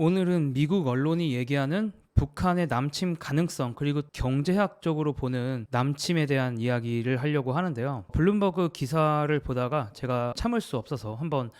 오늘은 미국 언론이 얘기하는 북한의 남침 가능성 그리고 경제학적으로 보는 남침에 대한 이야기를 하려고 하는데요. 블룸버그 기사를 보다가 제가 참을 수 없어서 한번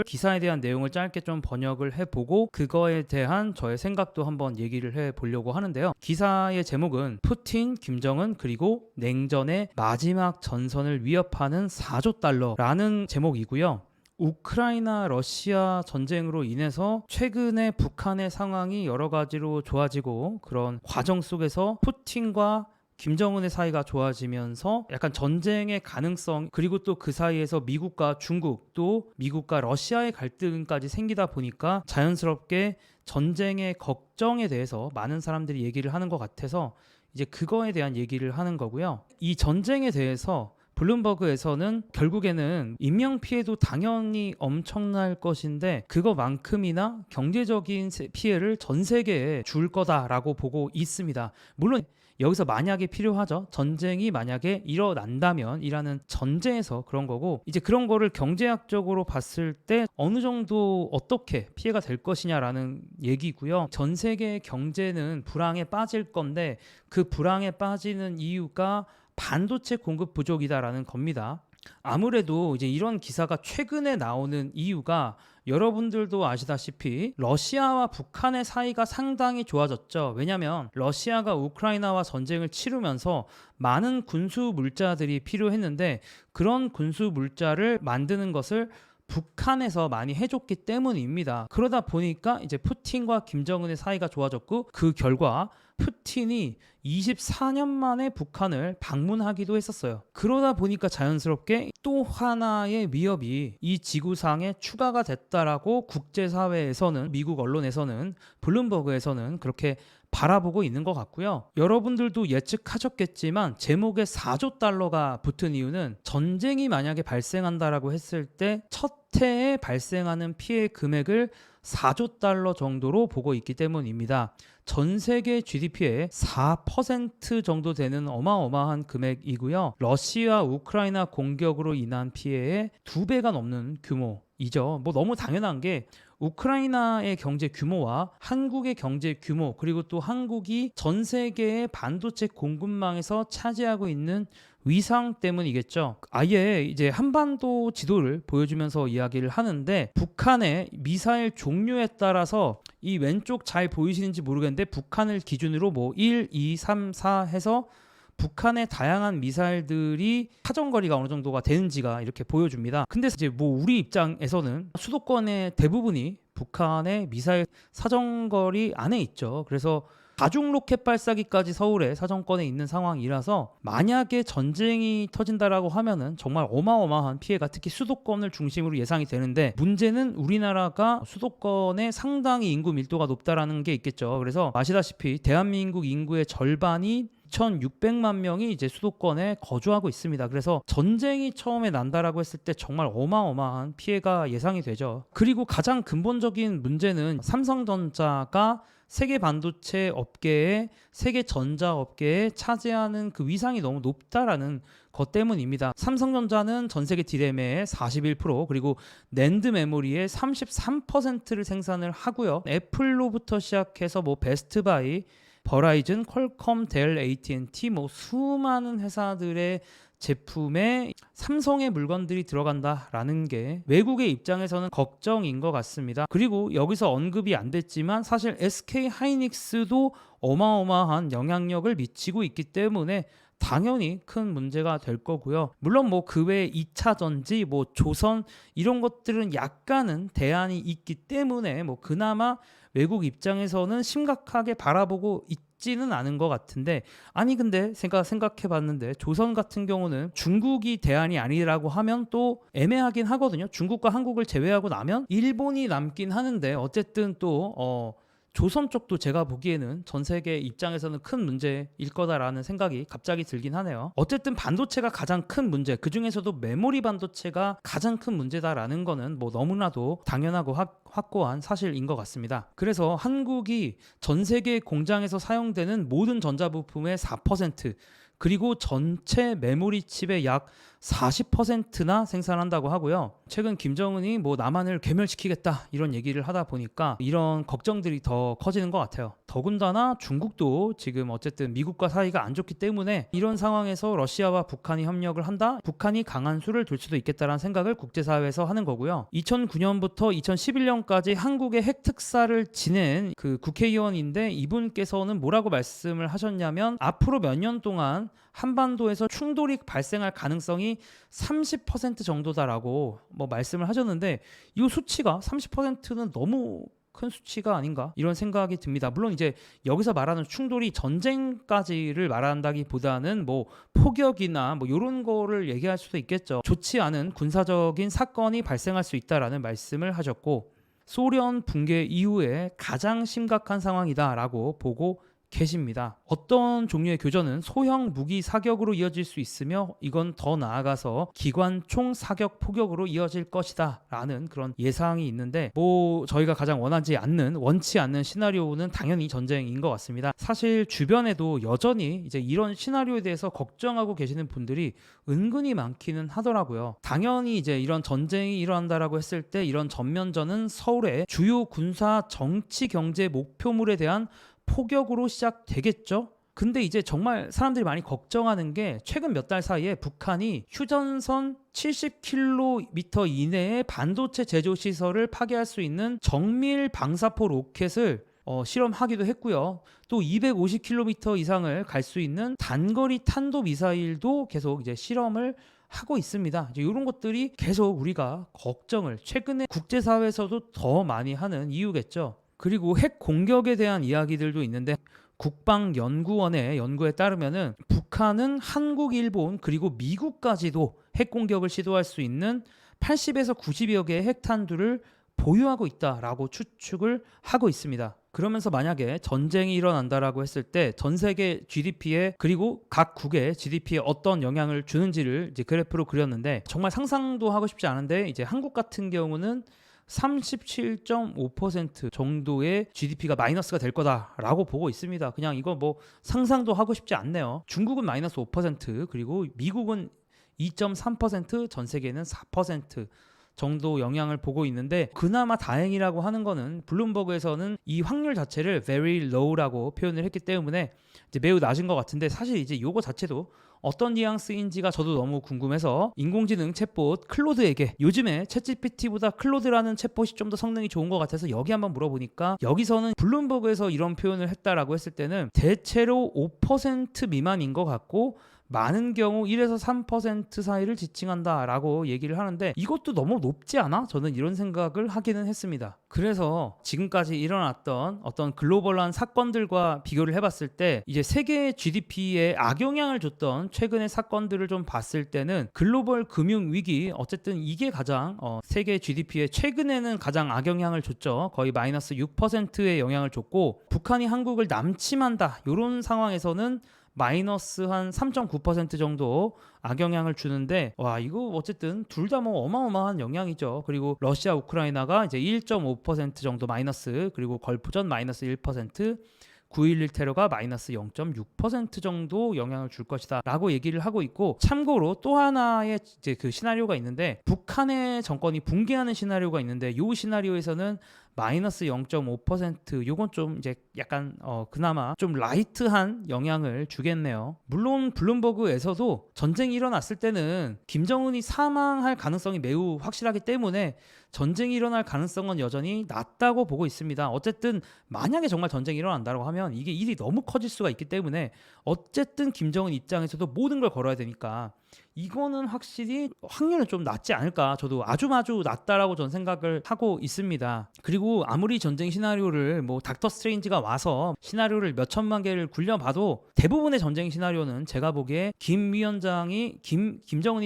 기사에 대한 내용을 짧게 좀 번역을 해보고 그거에 대한 저의 생각도 한번 얘기를 해보려고 하는데요. 기사의 제목은 푸틴, 김정은 그리고 냉전의 마지막 전선을 위협하는 4조 달러라는 제목이고요. 우크라이나 러시아 전쟁으로 인해서 최근에 북한의 상황이 여러 가지로 좋아지고 그런 과정 속에서 푸틴과 김정은의 사이가 좋아지면서 약간 전쟁의 가능성 그리고 또 그 사이에서 미국과 중국 또 미국과 러시아의 갈등까지 생기다 보니까 자연스럽게 전쟁의 걱정에 대해서 많은 사람들이 얘기를 하는 것 같아서 이제 그거에 대한 얘기를 하는 거고요. 이 전쟁에 대해서 블룸버그에서는 결국에는 인명피해도 당연히 엄청날 것인데 그거만큼이나 경제적인 피해를 전 세계에 줄 거다라고 보고 있습니다. 물론 여기서 만약에 필요하죠. 전쟁이 만약에 일어난다면 이라는 전제에서 그런 거고 이제 그런 거를 경제학적으로 봤을 때 어느 정도 어떻게 피해가 될 것이냐라는 얘기고요. 전 세계의 경제는 불황에 빠질 건데 그 불황에 빠지는 이유가 반도체 공급 부족이다라는 겁니다. 아무래도 이제 이런 기사가 최근에 나오는 이유가 여러분들도 아시다시피 러시아와 북한의 사이가 상당히 좋아졌죠. 왜냐하면 러시아가 우크라이나와 전쟁을 치르면서 많은 군수 물자들이 필요했는데 그런 군수 물자를 만드는 것을 북한에서 많이 해줬기 때문입니다. 그러다 보니까 이제 푸틴과 김정은의 사이가 좋아졌고 그 결과 푸틴이 24년 만에 북한을 방문하기도 했었어요. 그러다 보니까 자연스럽게 또 하나의 위협이 이 지구상에 추가가 됐다라고 국제사회에서는 미국 언론에서는 블룸버그에서는 그렇게 바라보고 있는 것 같고요. 여러분들도 예측하셨겠지만 제목에 4조 달러가 붙은 이유는 전쟁이 만약에 발생한다라고 했을 때 첫 해에 발생하는 피해 금액을 4조 달러 정도로 보고 있기 때문입니다. 전 세계 GDP의 4% 정도 되는 어마어마한 금액이고요. 러시아 우크라이나 공격으로 인한 피해의 2배가 넘는 규모이죠. 뭐 너무 당연한 게 우크라이나의 경제 규모와 한국의 경제 규모 그리고 또 한국이 전 세계의 반도체 공급망에서 차지하고 있는 위상 때문이겠죠. 아예 이제 한반도 지도를 보여주면서 이야기를 하는데 북한의 미사일 종류에 따라서 이 왼쪽 잘 보이시는지 모르겠는데 북한을 기준으로 뭐 1, 2, 3, 4 해서 북한의 다양한 미사일들이 사정거리가 어느 정도가 되는지가 이렇게 보여줍니다. 근데 이제 뭐 우리 입장에서는 수도권의 대부분이 북한의 미사일 사정거리 안에 있죠. 그래서 다중 로켓 발사기까지 서울의 사정권에 있는 상황이라서 만약에 전쟁이 터진다라고 하면은 정말 어마어마한 피해가 특히 수도권을 중심으로 예상이 되는데 문제는 우리나라가 수도권에 상당히 인구 밀도가 높다라는 게 있겠죠. 그래서 아시다시피 대한민국 인구의 절반이 2,600만 명이 이제 수도권에 거주하고 있습니다. 그래서 전쟁이 처음에 난다라고 했을 때 정말 어마어마한 피해가 예상이 되죠. 그리고 가장 근본적인 문제는 삼성전자가 세계 반도체 업계에 세계 전자 업계에 차지하는 그 위상이 너무 높다라는 것 때문입니다. 삼성전자는 전 세계 D램의 41% 그리고 낸드 메모리의 33%를 생산을 하고요. 애플로부터 시작해서 뭐 베스트바이 버라이즌, 퀄컴, 델, AT&T 뭐 수많은 회사들의 제품에 삼성의 물건들이 들어간다라는 게 외국의 입장에서는 걱정인 것 같습니다. 그리고 여기서 언급이 안 됐지만 사실 SK 하이닉스도 어마어마한 영향력을 미치고 있기 때문에 당연히 큰 문제가 될 거고요. 물론 뭐 그 외에 2차 전지, 뭐 조선 이런 것들은 약간은 대안이 있기 때문에 뭐 그나마 외국 입장에서는 심각하게 바라보고 있지는 않은 것 같은데 아니 근데 생각해 봤는데 조선 같은 경우는 중국이 대안이 아니라고 하면 또 애매하긴 하거든요. 중국과 한국을 제외하고 나면 일본이 남긴 하는데 어쨌든 또 조선 쪽도 제가 보기에는 전 세계 입장에서는 큰 문제일 거다라는 생각이 갑자기 들긴 하네요. 어쨌든 반도체가 가장 큰 문제, 그 중에서도 메모리 반도체가 가장 큰 문제다라는 거는 뭐 너무나도 당연하고 확고한 사실인 것 같습니다. 그래서 한국이 전 세계 공장에서 사용되는 모든 전자부품의 4% 그리고 전체 메모리 칩의 약 40%나 생산한다고 하고요. 최근 김정은이 뭐 남한을 괴멸시키겠다 이런 얘기를 하다 보니까 이런 걱정들이 더 커지는 것 같아요. 더군다나 중국도 지금 어쨌든 미국과 사이가 안 좋기 때문에 이런 상황에서 러시아와 북한이 협력을 한다? 북한이 강한 수를 둘 수도 있겠다라는 생각을 국제사회에서 하는 거고요. 2009년부터 2011년까지 한국의 핵특사를 지낸 그 국회의원인데 이분께서는 뭐라고 말씀을 하셨냐면 앞으로 몇 년 동안 한반도에서 충돌이 발생할 가능성이 30% 정도다라고 뭐 말씀을 하셨는데 이 수치가 30%는 너무 큰 수치가 아닌가 이런 생각이 듭니다. 물론 이제 여기서 말하는 충돌이 전쟁까지를 말한다기보다는 뭐 폭격이나 뭐 이런 거를 얘기할 수도 있겠죠. 좋지 않은 군사적인 사건이 발생할 수 있다라는 말씀을 하셨고 소련 붕괴 이후에 가장 심각한 상황이다라고 보고 계십니다. 어떤 종류의 교전은 소형 무기 사격으로 이어질 수 있으며 이건 더 나아가서 기관총 사격 포격으로 이어질 것이다 라는 그런 예상이 있는데 뭐 저희가 가장 원치 않는 시나리오는 당연히 전쟁인 것 같습니다. 사실 주변에도 여전히 이제 이런 시나리오에 대해서 걱정하고 계시는 분들이 은근히 많기는 하더라고요. 당연히 이제 이런 전쟁이 일어난다라고 했을 때 이런 전면전은 서울의 주요 군사 정치 경제 목표물에 대한 포격으로 시작되겠죠. 근데 이제 정말 사람들이 많이 걱정하는 게 최근 몇 달 사이에 북한이 휴전선 70km 이내의 반도체 제조 시설을 파괴할 수 있는 정밀 방사포 로켓을 실험하기도 했고요. 또 250km 이상을 갈 수 있는 단거리 탄도 미사일도 계속 이제 실험을 하고 있습니다. 이제 이런 것들이 계속 우리가 걱정을 최근에 국제사회에서도 더 많이 하는 이유겠죠. 그리고 핵 공격에 대한 이야기들도 있는데 국방연구원의 연구에 따르면은 북한은 한국, 일본 그리고 미국까지도 핵 공격을 시도할 수 있는 80에서 90여 개의 핵탄두를 보유하고 있다라고 추측을 하고 있습니다. 그러면서 만약에 전쟁이 일어난다라고 했을 때 전 세계 GDP에 그리고 각 국의 GDP에 어떤 영향을 주는지를 이제 그래프로 그렸는데 정말 상상도 하고 싶지 않은데 이제 한국 같은 경우는 37.5% 정도의 GDP가 마이너스가 될 거다라고 보고 있습니다. 그냥 이거 뭐 상상도 하고 싶지 않네요. 중국은 마이너스 5% 그리고 미국은 2.3%, 전 세계는 4% 정도 영향을 보고 있는데 그나마 다행이라고 하는 거는 블룸버그에서는 이 확률 자체를 very low라고 표현을 했기 때문에 이제 매우 낮은 것 같은데 사실 이제 요거 자체도 어떤 뉘앙스인지가 저도 너무 궁금해서 인공지능 챗봇 클로드에게 요즘에 챗GPT보다 클로드라는 챗봇이 좀 더 성능이 좋은 것 같아서 여기 한번 물어보니까 여기서는 블룸버그에서 이런 표현을 했다라고 했을 때는 대체로 5% 미만인 것 같고 많은 경우 1에서 3% 사이를 지칭한다라고 얘기를 하는데 이것도 너무 높지 않아? 저는 이런 생각을 하기는 했습니다. 그래서 지금까지 일어났던 어떤 글로벌한 사건들과 비교를 해봤을 때 이제 세계 GDP에 악영향을 줬던 최근의 사건들을 좀 봤을 때는 글로벌 금융 위기 어쨌든 이게 가장 세계 GDP에 최근에는 가장 악영향을 줬죠. 거의 마이너스 6%의 영향을 줬고 북한이 한국을 남침한다 이런 상황에서는 마이너스 한 3.9% 정도 악영향을 주는데 와 이거 어쨌든 둘 다 뭐 어마어마한 영향이죠. 그리고 러시아 우크라이나가 이제 1.5% 정도 마이너스 그리고 걸프전 마이너스 1% 9.11 테러가 마이너스 0.6% 정도 영향을 줄 것이다 라고 얘기를 하고 있고 참고로 또 하나의 이제 그 시나리오가 있는데 북한의 정권이 붕괴하는 시나리오가 있는데 이 시나리오에서는 마이너스 0.5% 요건 좀 이제 약간 그나마 좀 라이트한 영향을 주겠네요. 물론 블룸버그에서도 전쟁이 일어났을 때는 김정은이 사망할 가능성이 매우 확실하기 때문에 전쟁이 일어날 가능성은 여전히 낮다고 보고 있습니다. 어쨌든 만약에 정말 전쟁이 일어난다고 하면 이게 일이 너무 커질 수가 있기 때문에 어쨌든 김정은 입장에서도 모든 걸 걸어야 되니까 이거는 확실히 확률은 좀 낮지 않을까 저도 아주 낮다라고 전 생각을 하고 있습니다. 그리고 아무리 전쟁 시나리오를 뭐 닥터 스트레인지가 와서 시나리오를 몇 천만 개를 굴려봐도 대부분의 전쟁 시나리오는 제가 보기에 김정은이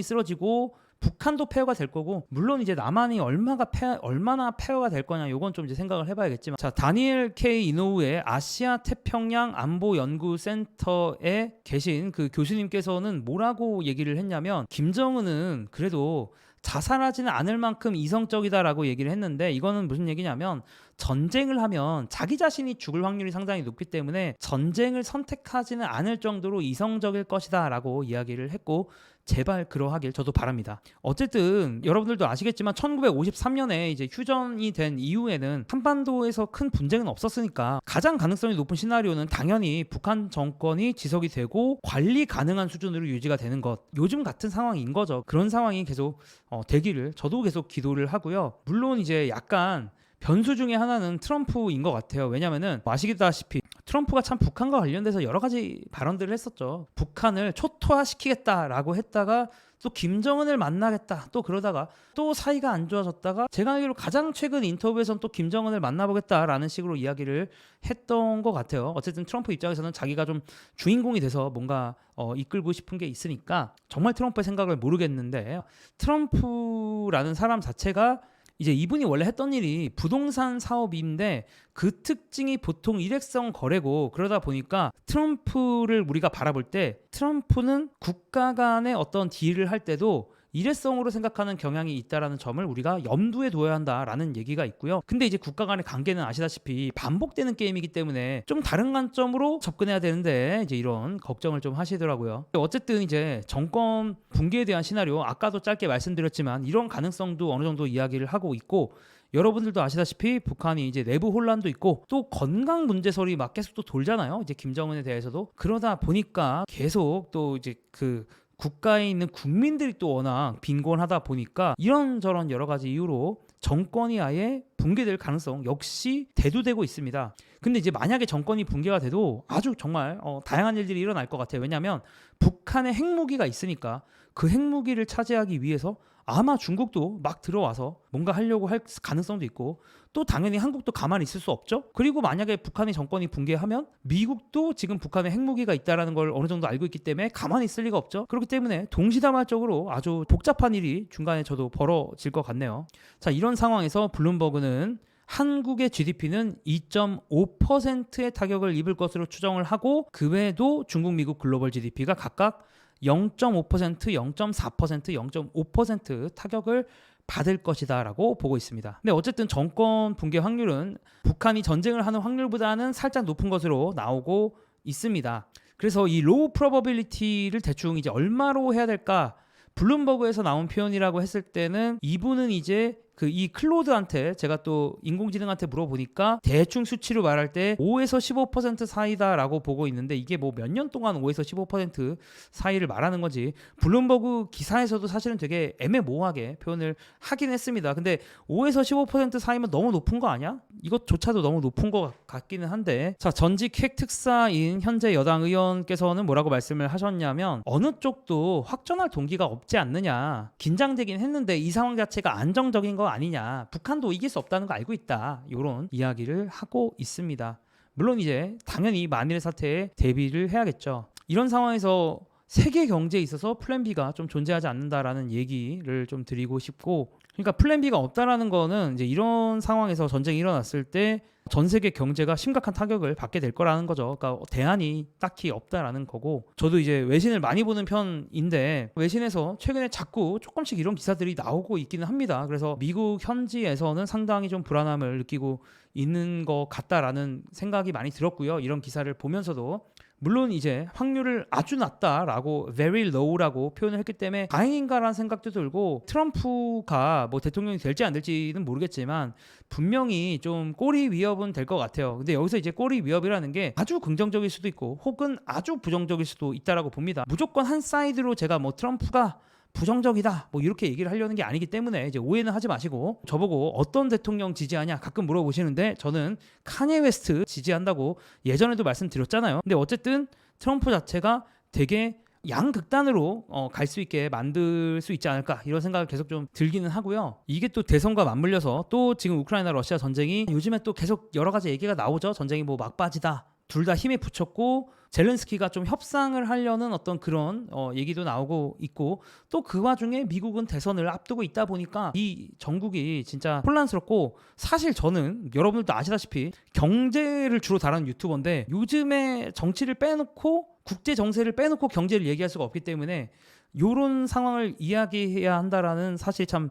쓰러지고 북한도 폐허가 될 거고 물론 이제 남한이 얼마나 폐허가 될 거냐 요건 좀 이제 생각을 해봐야겠지만 자 다니엘 K 이노우의 아시아 태평양 안보 연구센터에 계신 그 교수님께서는 뭐라고 얘기를 했냐면 김정은은 그래도 자살하지는 않을 만큼 이성적이다라고 얘기를 했는데 이거는 무슨 얘기냐면 전쟁을 하면 자기 자신이 죽을 확률이 상당히 높기 때문에 전쟁을 선택하지는 않을 정도로 이성적일 것이다 라고 이야기를 했고 제발 그러하길 저도 바랍니다. 어쨌든 여러분들도 아시겠지만 1953년에 이제 휴전이 된 이후에는 한반도에서 큰 분쟁은 없었으니까 가장 가능성이 높은 시나리오는 당연히 북한 정권이 지속이 되고 관리 가능한 수준으로 유지가 되는 것. 요즘 같은 상황인 거죠. 그런 상황이 계속 되기를 저도 계속 기도를 하고요. 물론 이제 약간 변수 중에 하나는 트럼프인 것 같아요. 왜냐면은 아시다시피 트럼프가 참 북한과 관련돼서 여러 가지 발언들을 했었죠. 북한을 초토화시키겠다라고 했다가 또 김정은을 만나겠다 또 그러다가 또 사이가 안 좋아졌다가 제가 알기로 가장 최근 인터뷰에서는 또 김정은을 만나보겠다라는 식으로 이야기를 했던 것 같아요. 어쨌든 트럼프 입장에서는 자기가 좀 주인공이 돼서 뭔가 이끌고 싶은 게 있으니까 정말 트럼프의 생각을 모르겠는데 트럼프라는 사람 자체가 이제 이분이 원래 했던 일이 부동산 사업인데 그 특징이 보통 일회성 거래고 그러다 보니까 트럼프를 우리가 바라볼 때 트럼프는 국가 간의 어떤 딜을 할 때도 일회성으로 생각하는 경향이 있다라는 점을 우리가 염두에 둬야 한다라는 얘기가 있고요. 근데 이제 국가 간의 관계는 아시다시피 반복되는 게임이기 때문에 좀 다른 관점으로 접근해야 되는데 이제 이런 걱정을 좀 하시더라고요. 어쨌든 이제 정권 붕괴에 대한 시나리오 아까도 짧게 말씀드렸지만 이런 가능성도 어느 정도 이야기를 하고 있고 여러분들도 아시다시피 북한이 이제 내부 혼란도 있고 또 건강 문제설이 막 계속 또 돌잖아요. 이제 김정은에 대해서도 그러다 보니까 계속 또 이제 그 국가에 있는 국민들이 또 워낙 빈곤하다 보니까 이런저런 여러 가지 이유로 정권이 아예 붕괴될 가능성 역시 대두되고 있습니다. 근데 이제 만약에 정권이 붕괴가 돼도 아주 정말 다양한 일들이 일어날 것 같아요. 왜냐하면 북한에 핵무기가 있으니까 그 핵무기를 차지하기 위해서 아마 중국도 막 들어와서 뭔가 하려고 할 가능성도 있고 또 당연히 한국도 가만히 있을 수 없죠. 그리고 만약에 북한의 정권이 붕괴하면 미국도 지금 북한에 핵무기가 있다는 걸 어느 정도 알고 있기 때문에 가만히 있을 리가 없죠. 그렇기 때문에 동시다발적으로 아주 복잡한 일이 중간에 저도 벌어질 것 같네요. 자, 이런 상황에서 블룸버그는 한국의 GDP는 2.5%의 타격을 입을 것으로 추정을 하고 그 외에도 중국, 미국 글로벌 GDP가 각각 0.5%, 0.4%, 0.5% 타격을 받을 것이다 라고 보고 있습니다. 근데 어쨌든 정권 붕괴 확률은 북한이 전쟁을 하는 확률보다는 살짝 높은 것으로 나오고 있습니다. 그래서 이 로우 프로버빌리티를 대충 이제 얼마로 해야 될까? 블룸버그에서 나온 표현이라고 했을 때는 이분은 이제 이 클로드한테 제가 또 인공지능한테 물어보니까 대충 수치로 말할 때 5에서 15% 사이다라고 보고 있는데 이게 뭐 몇 년 동안 5에서 15% 사이를 말하는 건지 블룸버그 기사에서도 사실은 되게 애매모호하게 표현을 하긴 했습니다. 근데 5에서 15% 사이면 너무 높은 거 아니야? 이것조차도 너무 높은 것 같기는 한데 자, 전직 핵 특사인 현재 여당 의원께서는 뭐라고 말씀을 하셨냐면 어느 쪽도 확전할 동기가 없지 않느냐, 긴장되긴 했는데 이 상황 자체가 안정적인 거 아니냐, 북한도 이길 수 없다는 거 알고 있다, 이런 이야기를 하고 있습니다. 물론 이제 당연히 만일의 사태에 대비를 해야겠죠. 이런 상황에서 세계 경제에 있어서 플랜 B가 좀 존재하지 않는다라는 얘기를 좀 드리고 싶고, 그러니까 플랜 B가 없다라는 거는 이제 이런 상황에서 전쟁이 일어났을 때 전 세계 경제가 심각한 타격을 받게 될 거라는 거죠. 그러니까 대안이 딱히 없다라는 거고, 저도 이제 외신을 많이 보는 편인데 외신에서 최근에 자꾸 조금씩 이런 기사들이 나오고 있기는 합니다. 그래서 미국 현지에서는 상당히 좀 불안함을 느끼고 있는 것 같다라는 생각이 많이 들었고요. 이런 기사를 보면서도 물론 이제 확률을 아주 낮다라고 very low라고 표현을 했기 때문에 다행인가라는 생각도 들고, 트럼프가 뭐 대통령이 될지 안 될지는 모르겠지만 분명히 좀 꼬리 위협은 될 것 같아요. 근데 여기서 이제 꼬리 위협이라는 게 아주 긍정적일 수도 있고 혹은 아주 부정적일 수도 있다라고 봅니다. 무조건 한 사이드로 제가 뭐 트럼프가 부정적이다 뭐 이렇게 얘기를 하려는 게 아니기 때문에 이제 오해는 하지 마시고, 저보고 어떤 대통령 지지하냐 가끔 물어보시는데 저는 카니에 웨스트 지지한다고 예전에도 말씀드렸잖아요. 근데 어쨌든 트럼프 자체가 되게 양극단으로 갈 수 있게 만들 수 있지 않을까 이런 생각을 계속 좀 들기는 하고요. 이게 또 대선과 맞물려서 또 지금 우크라이나 러시아 전쟁이 요즘에 또 계속 여러 가지 얘기가 나오죠. 전쟁이 뭐 막바지다, 둘 다 힘에 붙였고 젤렌스키가 좀 협상을 하려는 어떤 그런 얘기도 나오고 있고, 또 그 와중에 미국은 대선을 앞두고 있다 보니까 이 전국이 진짜 혼란스럽고, 사실 저는 여러분들도 아시다시피 경제를 주로 다루는 유튜버인데 요즘에 정치를 빼놓고 국제 정세를 빼놓고 경제를 얘기할 수가 없기 때문에 이런 상황을 이야기해야 한다라는 사실 참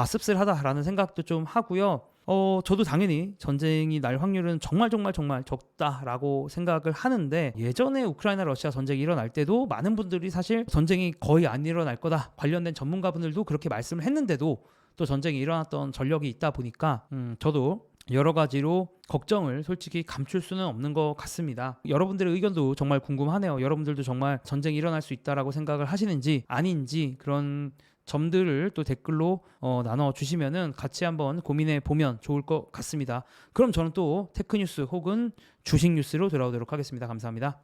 씁쓸하다라는 생각도 좀 하고요. 저도 당연히 전쟁이 날 확률은 정말 정말 정말 적다라고 생각을 하는데, 예전에 우크라이나 러시아 전쟁이 일어날 때도 많은 분들이 사실 전쟁이 거의 안 일어날 거다, 관련된 전문가분들도 그렇게 말씀을 했는데도 또 전쟁이 일어났던 전력이 있다 보니까 저도 여러 가지로 걱정을 솔직히 감출 수는 없는 것 같습니다. 여러분들의 의견도 정말 궁금하네요. 여러분들도 정말 전쟁이 일어날 수 있다라고 생각을 하시는지 아닌지, 그런 점들을 또 댓글로 나눠주시면은 같이 한번 고민해 보면 좋을 것 같습니다. 그럼 저는 또 테크뉴스 혹은 주식 뉴스로 돌아오도록 하겠습니다. 감사합니다.